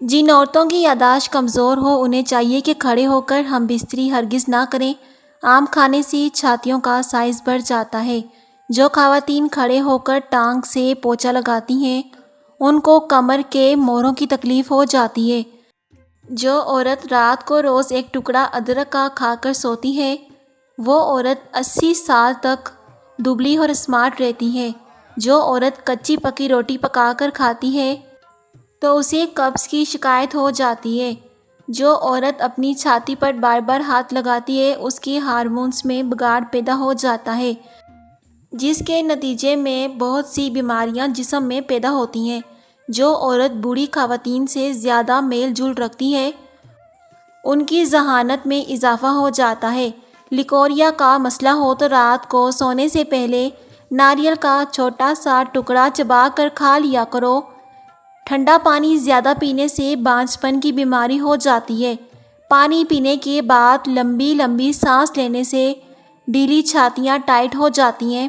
جن عورتوں کی یادداشت کمزور ہو انہیں چاہیے کہ کھڑے ہو کر ہم بستری ہرگز نہ کریں۔ آم کھانے سے چھاتیوں کا سائز بڑھ جاتا ہے۔ جو خواتین کھڑے ہو کر ٹانگ سے پوچھا لگاتی ہیں ان کو کمر کے موڑوں کی تکلیف ہو جاتی ہے۔ جو عورت رات کو روز ایک ٹکڑا ادرک کا کھا کر سوتی ہے وہ عورت 80 سال تک دبلی اور اسمارٹ رہتی ہے۔ جو عورت کچی پکی روٹی پکا کر کھاتی ہے تو اسے قبض کی شکایت ہو جاتی ہے۔ جو عورت اپنی چھاتی پر بار بار ہاتھ لگاتی ہے اس کے ہارمونز میں بگاڑ پیدا ہو جاتا ہے جس کے نتیجے میں بہت سی بیماریاں جسم میں پیدا ہوتی ہیں۔ جو عورت بوڑھی خواتین سے زیادہ میل جول رکھتی ہے ان کی ذہانت میں اضافہ ہو جاتا ہے۔ لیکوریا کا مسئلہ ہو تو رات کو سونے سے پہلے ناریل کا چھوٹا سا ٹکڑا چبا کر کھا لیا کرو۔ ٹھنڈا پانی زیادہ پینے سے بانجھ پن کی بیماری ہو جاتی ہے۔ پانی پینے کے بعد لمبی لمبی سانس لینے سے ڈھیلی چھاتیاں ٹائٹ ہو جاتی ہیں۔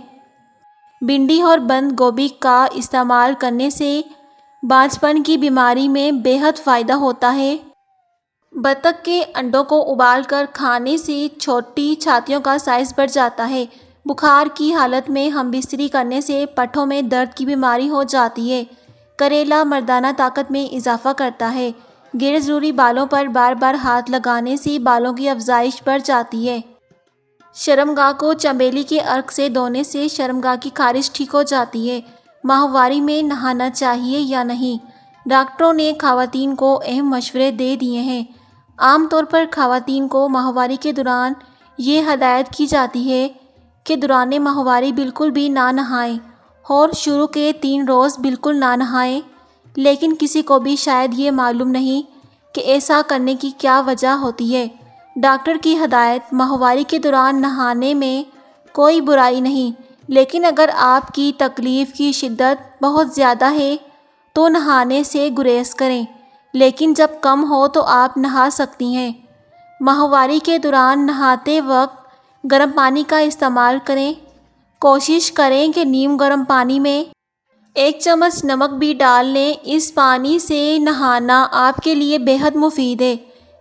بھنڈی اور بند گوبھی کا استعمال کرنے سے بانجھ پن کی بیماری میں بے حد فائدہ ہوتا ہے۔ بطخ کے انڈوں کو ابال کر کھانے سے چھوٹی چھاتیوں کا سائز بڑھ جاتا ہے۔ بخار کی حالت میں ہم بستری کرنے سے پٹھوں میں درد کی بیماری ہو جاتی ہے۔ کریلا مردانہ طاقت میں اضافہ کرتا ہے۔ غیر ضروری بالوں پر بار بار ہاتھ لگانے سے بالوں کی افزائش بڑھ جاتی ہے۔ شرمگاہ کو چمیلی کے عرق سے دھونے سے شرمگاہ کی خارش ٹھیک ہو جاتی ہے۔ ماہواری میں نہانا چاہیے یا نہیں؟ ڈاکٹروں نے خواتین کو اہم مشورے دے دیے ہیں۔ عام طور پر خواتین کو ماہواری کے دوران یہ ہدایت کی جاتی ہے کہ دوران ماہواری بالکل بھی نہ نہائیں اور شروع کے 3 روز بالکل نہ نہائیں، لیکن کسی کو بھی شاید یہ معلوم نہیں کہ ایسا کرنے کی کیا وجہ ہوتی ہے۔ ڈاکٹر کی ہدایت: ماہواری کے دوران نہانے میں کوئی برائی نہیں، لیکن اگر آپ کی تکلیف کی شدت بہت زیادہ ہے تو نہانے سے گریز کریں، لیکن جب کم ہو تو آپ نہا سکتی ہیں۔ ماہواری کے دوران نہاتے وقت گرم پانی کا استعمال کریں۔ کوشش کریں کہ نیم گرم پانی میں 1 چمچ نمک بھی ڈال لیں۔ اس پانی سے نہانا آپ کے لیے بے حد مفید ہے۔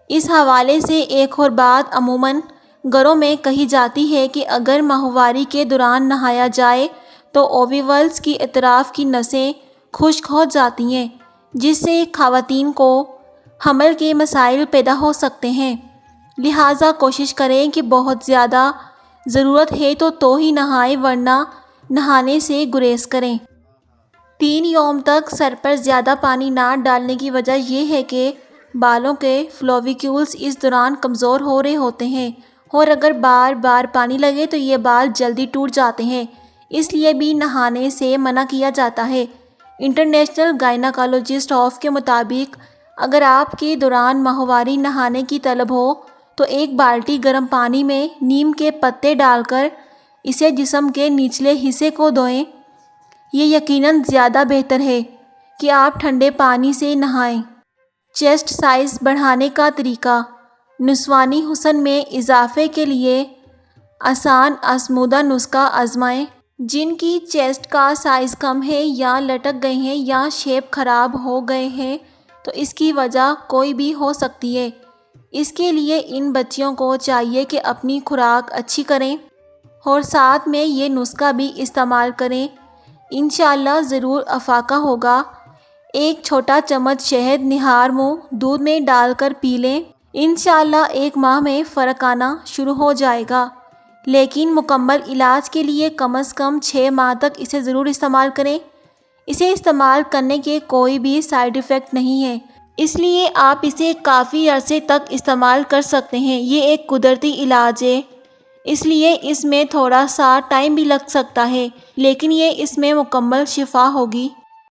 اس حوالے سے ایک اور بات عموماً گھروں میں کہی جاتی ہے کہ اگر ماہواری کے دوران نہایا جائے تو اوویولز کی اطراف کی نسیں خشک ہو جاتی ہیں جس سے خواتین کو حمل کے مسائل پیدا ہو سکتے ہیں، لہٰذا کوشش کریں کہ بہت زیادہ ضرورت ہے تو ہی نہائیں ورنہ نہانے سے گریز کریں۔ 3 یوم تک سر پر زیادہ پانی نہ ڈالنے کی وجہ یہ ہے کہ بالوں کے فولیکولز اس دوران کمزور ہو رہے ہوتے ہیں اور اگر بار بار پانی لگے تو یہ بال جلدی ٹوٹ جاتے ہیں، اس لیے بھی نہانے سے منع کیا جاتا ہے۔ انٹرنیشنل گائنیکالوجسٹ آف کے مطابق اگر آپ کے دوران ماہواری نہانے کی طلب ہو تو 1 بالٹی گرم پانی میں نیم کے پتے ڈال کر اسے جسم کے نچلے حصے کو دھوئیں۔ یہ یقیناً زیادہ بہتر ہے کہ آپ ٹھنڈے پانی سے نہائیں۔ چیسٹ سائز بڑھانے کا طریقہ: نسوانی حسن میں اضافے کے لیے آسان آزمودہ نسخہ آزمائیں۔ جن کی چیسٹ کا سائز کم ہے یا لٹک گئے ہیں یا شیپ خراب ہو گئے ہیں تو اس کی وجہ کوئی بھی ہو سکتی ہے۔ اس کے لیے ان بچیوں کو چاہیے کہ اپنی خوراک اچھی کریں اور ساتھ میں یہ نسخہ بھی استعمال کریں، انشاءاللہ ضرور افاقہ ہوگا۔ 1 چھوٹا چمچ شہد نہار منہ دودھ میں ڈال کر پی لیں، انشاءاللہ 1 ماہ میں فرق آنا شروع ہو جائے گا، لیکن مکمل علاج کے لیے کم از کم 6 ماہ تک اسے ضرور استعمال کریں۔ اسے استعمال کرنے کے کوئی بھی سائیڈ ایفیکٹ نہیں ہے، اس لیے آپ اسے کافی عرصے تک استعمال کر سکتے ہیں۔ یہ ایک قدرتی علاج ہے، اس لیے اس میں تھوڑا سا ٹائم بھی لگ سکتا ہے، لیکن اس میں مکمل شفا ہوگی۔